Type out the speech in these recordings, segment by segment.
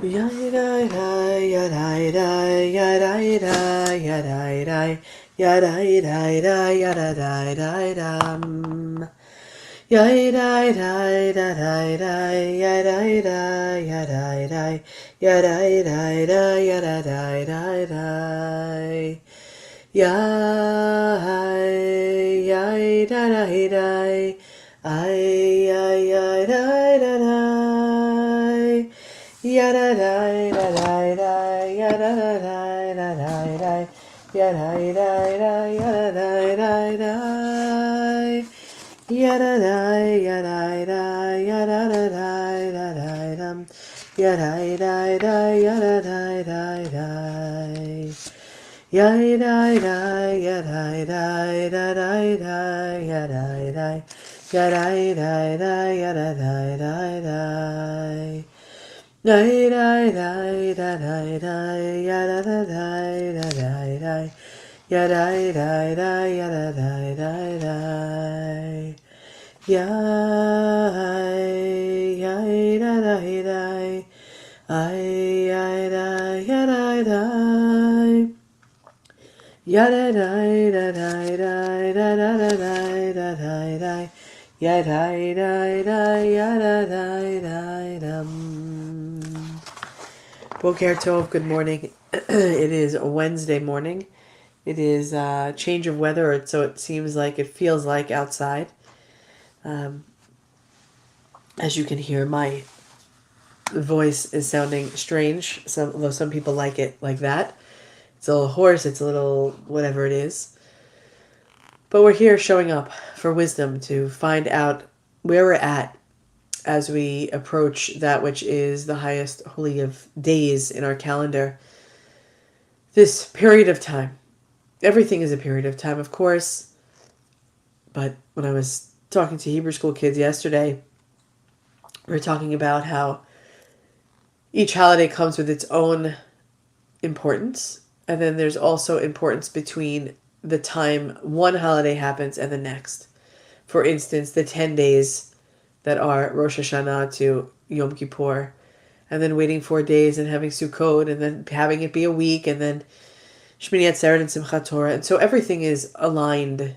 Yadai yadai yadai yadai yadai yadai dam. Yadai yadai yadai yadai Yai, yai, da da da, ay, yai, yai, da da da, ya da da da da da, ya da da da da da, ya da da da, ya da da da, ya da da ya da da, ya da da da da, ya da da da, ya da da da. Yai dai dai ya dai dai da dai dai ya dai dai ya dai dai dai ya da dai dai dai dai dai dai da dai dai ya da da dai da dai dai ya dai dai dai ya da dai dai dai yai yai da dai dai ay ay dai ya dai dai Yada da da da da da da da da da da yada da da yada da da dum. Boker Tov, good morning. It is a Wednesday morning. It is a change of weather, so it seems like it feels like outside. As you can hear, my voice is sounding strange. Although some people like it like that. It's a little hoarse, it's a little whatever it is. But we're here showing up for wisdom to find out where we're at as we approach that which is the highest holy of days in our calendar. This period of time. Everything is a period of time, of course. But when I was talking to Hebrew school kids yesterday, we were talking about how each holiday comes with its own importance. And then there's also importance between the time one holiday happens and the next. For instance, the 10 days that are Rosh Hashanah to Yom Kippur, and then waiting 4 days and having Sukkot, and then having it be a week, and then Shmini Atzeret and Simchat Torah. And so everything is aligned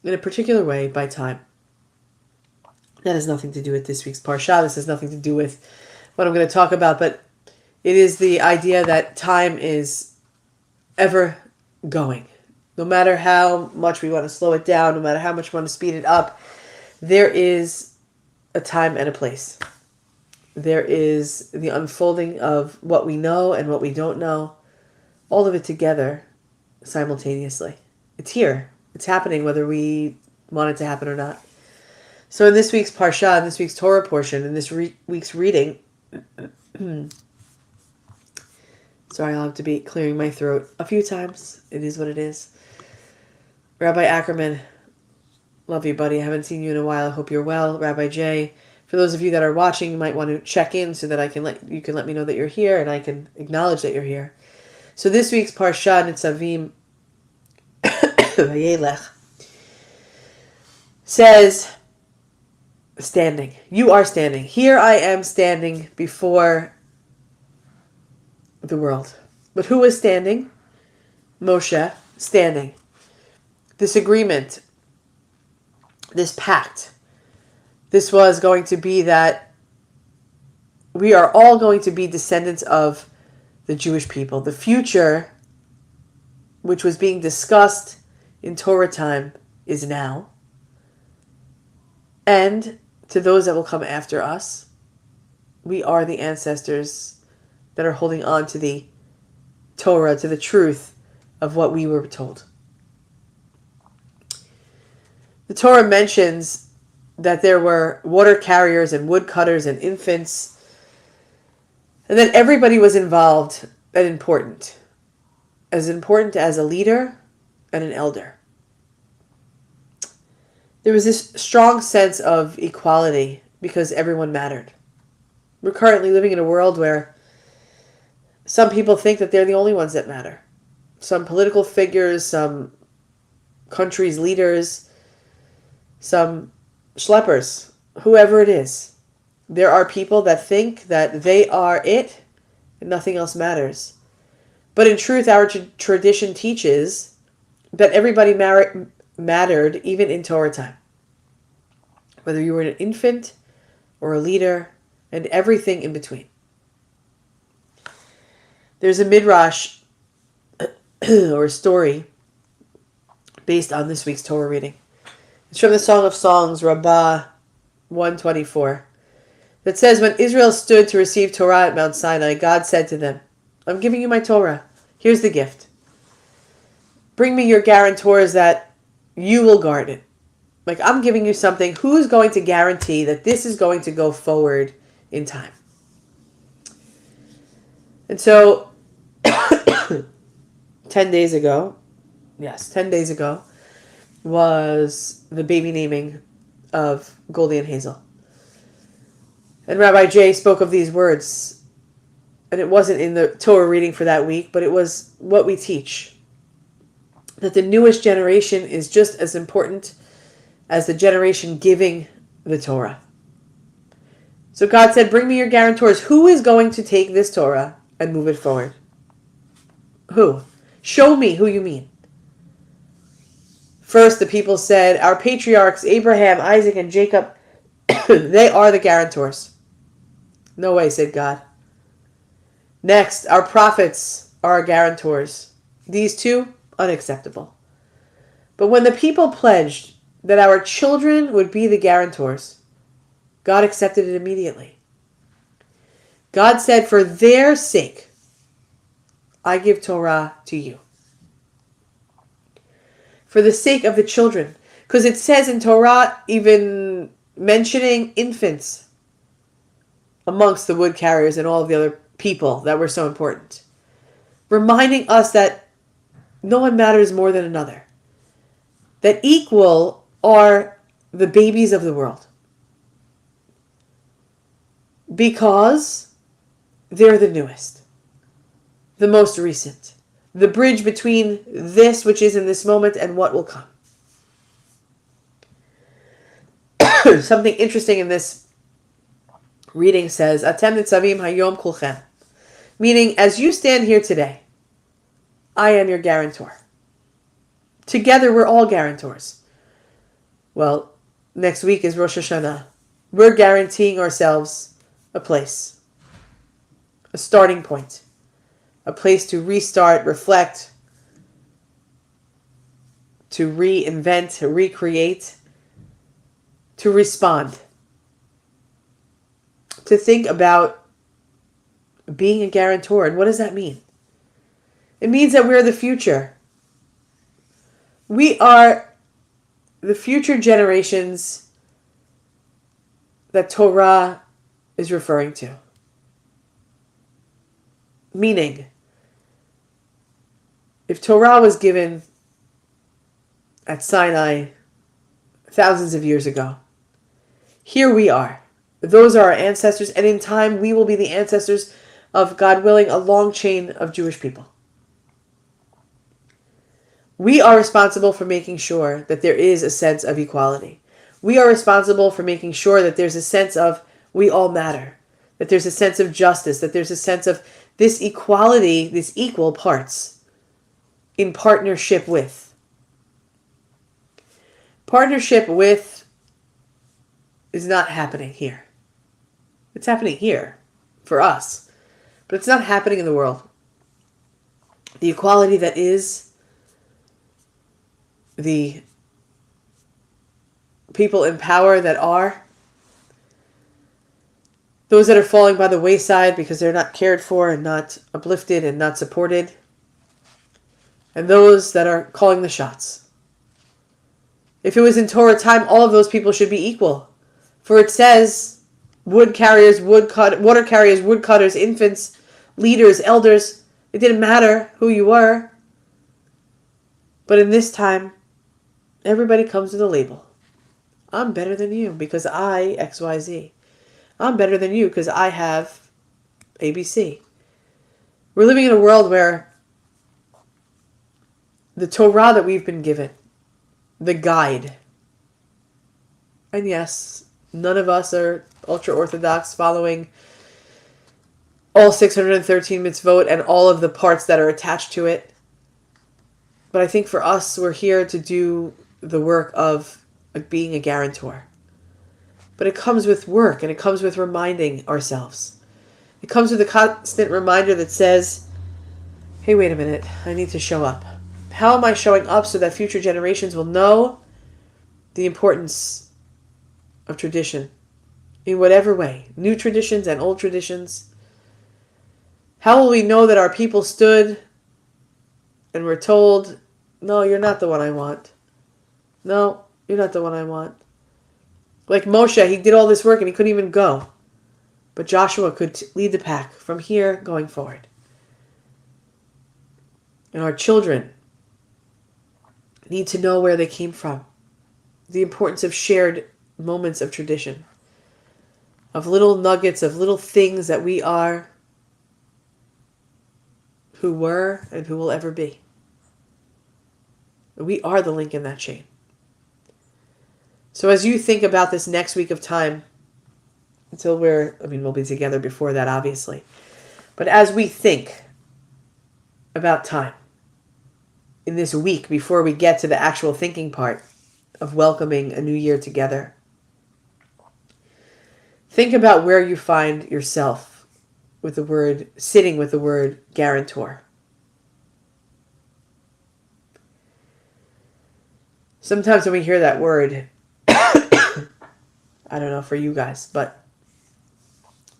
in a particular way by time. That has nothing to do with this week's Parsha. This has nothing to do with what I'm going to talk about, but it is the idea that time is ever going. No matter how much we want to slow it down, no matter how much we want to speed it up, there is a time and a place. There is the unfolding of what we know and what we don't know, all of it together simultaneously. It's here. It's happening whether we want it to happen or not. So in this week's Parsha, in this week's Torah portion, in this week's reading, sorry, I'll have to be clearing my throat a few times. It is what it is. Rabbi Ackerman, love you, buddy. I haven't seen you in a while. I hope you're well. Rabbi Jay, for those of you that are watching, you might want to check in so that you can let me know that you're here and I can acknowledge that you're here. So this week's Parsha Nitzavim Vayelech says, standing. You are standing. Here I am standing before the world. But who was standing? Moshe, standing. This agreement, this pact, this was going to be that we are all going to be descendants of the Jewish people. The future, which was being discussed in Torah time, is now. And to those that will come after us, we are the ancestors that are holding on to the Torah, to the truth of what we were told. The Torah mentions that there were water carriers and woodcutters and infants, and that everybody was involved and important as a leader and an elder. There was this strong sense of equality because everyone mattered. We're currently living in a world where some people think that they're the only ones that matter. Some political figures, some countries' leaders, some schleppers, whoever it is. There are people that think that they are it and nothing else matters. But in truth, our tradition teaches that everybody mattered even in Torah time. Whether you were an infant or a leader and everything in between. There's a midrash or a story based on this week's Torah reading. It's from the Song of Songs, Rabbah 124, that says, when Israel stood to receive Torah at Mount Sinai, God said to them, I'm giving you my Torah. Here's the gift. Bring me your guarantors that you will guard it. Like, I'm giving you something. Who's going to guarantee that this is going to go forward in time? And so, 10 days ago was the baby naming of Goldie and Hazel. And Rabbi Jay spoke of these words. And it wasn't in the Torah reading for that week, but it was what we teach. That the newest generation is just as important as the generation giving the Torah. So God said, bring me your guarantors. Who is going to take this Torah and move it forward? Who? Show me who you mean. First, the people said, our patriarchs, Abraham, Isaac, and Jacob, they are the guarantors. No way, said God. Next, our prophets are our guarantors. These two, unacceptable. But when the people pledged that our children would be the guarantors, God accepted it immediately. God said, for their sake, I give Torah to you. For the sake of the children. Because it says in Torah, even mentioning infants amongst the wood carriers and all of the other people that were so important. Reminding us that no one matters more than another. That equal are the babies of the world. Because they're the newest. The most recent. The bridge between this which is in this moment and what will come. Something interesting in this reading says, Atem nitzavim hayom kulchem. Meaning, as you stand here today, I am your guarantor. Together, we're all guarantors. Well, next week is Rosh Hashanah. We're guaranteeing ourselves a place. A starting point. A place to restart, reflect, to reinvent, to recreate, to respond. To think about being a guarantor. And what does that mean? It means that we're the future. We are the future generations that Torah is referring to. Meaning, if Torah was given at Sinai thousands of years ago, here we are. Those are our ancestors, and in time we will be the ancestors of, God willing, a long chain of Jewish people. We are responsible for making sure that there is a sense of equality. We are responsible for making sure that there's a sense of we all matter, that there's a sense of justice, that there's a sense of this equality, this equal parts in partnership with. Partnership with is not happening here. It's happening here for us, but it's not happening in the world. The equality that is the people in power that are, those that are falling by the wayside because they're not cared for and not uplifted and not supported, and those that are calling the shots. If it was in Torah time, all of those people should be equal. For it says, water carriers, woodcutters, infants, leaders, elders, it didn't matter who you were. But in this time, everybody comes with a label. I'm better than you because I XYZ. I'm better than you because I have ABC. We're living in a world where the Torah that we've been given, the guide, and yes, none of us are ultra-Orthodox following all 613 mitzvot and all of the parts that are attached to it. But I think for us, we're here to do the work of being a guarantor. But it comes with work, and it comes with reminding ourselves. It comes with a constant reminder that says, hey, wait a minute, I need to show up. How am I showing up so that future generations will know the importance of tradition in whatever way, new traditions and old traditions? How will we know that our people stood and were told, no, you're not the one I want. No, you're not the one I want. Like Moshe, he did all this work and he couldn't even go. But Joshua could lead the pack from here going forward. And our children need to know where they came from. The importance of shared moments of tradition. Of little nuggets, of little things that we are, who were, and who will ever be. We are the link in that chain. So as you think about this next week of time, until we'll be together before that, obviously. But as we think about time, in this week, before we get to the actual thinking part of welcoming a new year together, think about where you find yourself with the word, sitting with the word guarantor. Sometimes when we hear that word, I don't know for you guys, but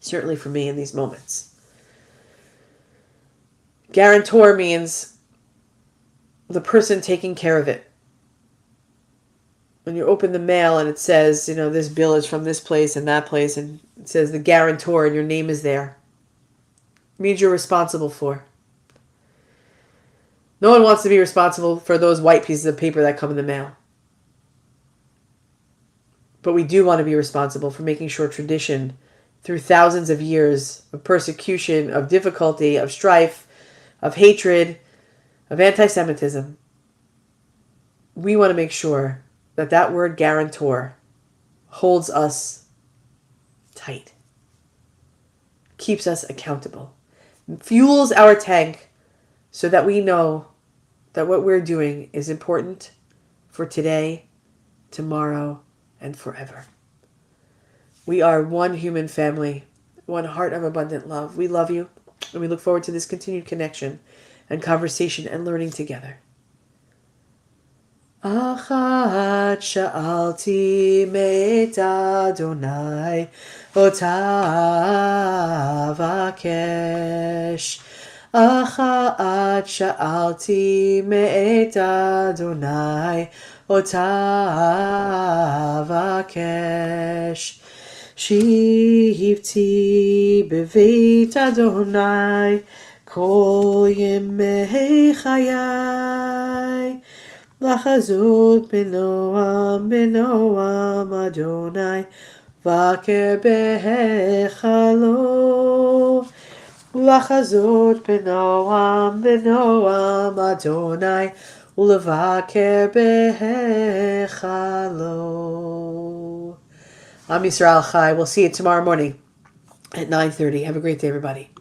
certainly for me in these moments, guarantor means the person taking care of it. When you open the mail and it says, this bill is from this place and that place, and it says the guarantor and your name is there, it means you're responsible for. No one wants to be responsible for those white pieces of paper that come in the mail. But we do want to be responsible for making sure tradition, through thousands of years of persecution, of difficulty, of strife, of hatred, of anti-Semitism, we want to make sure that that word guarantor holds us tight, keeps us accountable, fuels our tank so that we know that what we're doing is important for today, tomorrow, and forever. We are one human family, one heart of abundant love. We love you, and we look forward to this continued connection and conversation and learning together. Achat sha'alti me'et Adonai ota vakesh. Achat sha'alti me'et Adonai ota vakesh. Shivti beveit Adonai kol yemei chayai. Lachazot benoam Adonai vaker behechalo. Lachazot benoam Adonai ulevaker behechalo. Am Yisrael Chai. We'll see you tomorrow morning at 9:30. Have a great day, everybody.